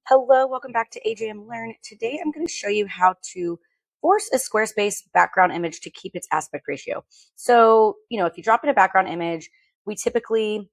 Hello, welcome back to AJM Learn. Today I'm going to show you how to force a Squarespace background image to keep its aspect ratio. So, if you drop in a background image, we typically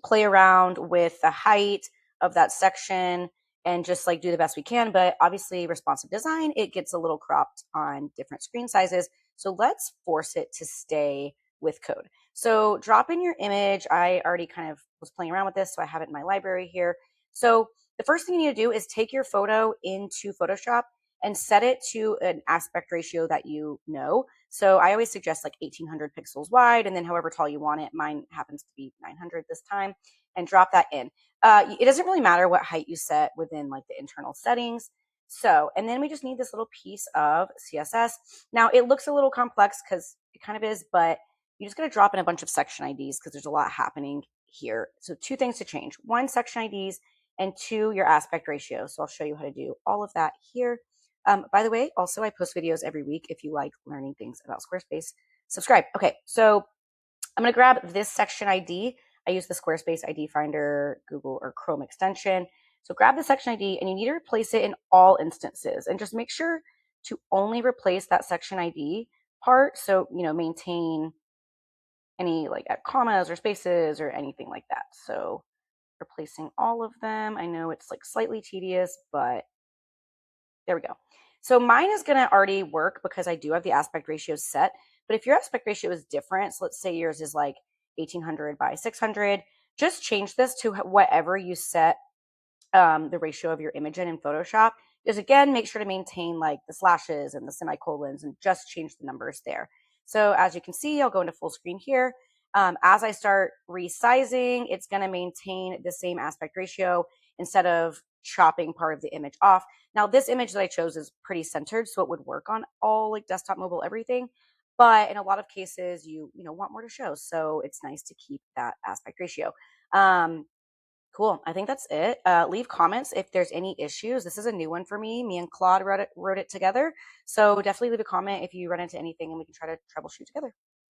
play around with the height of that section and just like do the best we can. But obviously, responsive design, it gets a little cropped on different screen sizes. So let's force it to stay with code. So drop in your image. I already kind of was playing around with this, so I have it in my library here. So the first thing you need to do is take your photo into Photoshop and set it to an aspect ratio that you know. So I always suggest like 1800 pixels wide, and then however tall you want it. Mine happens to be 900 this time, and drop that in. It doesn't really matter what height you set within like the internal settings. So, and then we just need this little piece of CSS. Now it looks a little complex because it kind of is, but you just got to drop in a bunch of section IDs because there's a lot happening here. So two things to change: one, section IDs, and two, your aspect ratio. So I'll show you how to do all of that here. By the way, also I post videos every week. If you like learning things about Squarespace, subscribe. Okay, so I'm going to grab this section ID. I use the Squarespace ID Finder, Google or Chrome extension. So grab the section ID and you need to replace it in all instances, and just make sure to only replace that section ID part. So, maintain any like commas or spaces or anything like that. So replacing all of them. I know it's like slightly tedious, but there we go. So mine is going to already work because I do have the aspect ratio set. But if your aspect ratio is different, so let's say yours is like 1800 by 600, just change this to whatever you set the ratio of your image in Photoshop. Just again, make sure to maintain like the slashes and the semicolons and just change the numbers there. So as you can see, I'll go into full screen here. As I start resizing, it's going to maintain the same aspect ratio instead of chopping part of the image off. Now, this image that I chose is pretty centered, so it would work on all like desktop, mobile, everything. But in a lot of cases, you want more to show, so it's nice to keep that aspect ratio. Cool. I think that's it. Leave comments if there's any issues. This is a new one for me. Me and Claude wrote it together. So definitely leave a comment if you run into anything and we can try to troubleshoot together.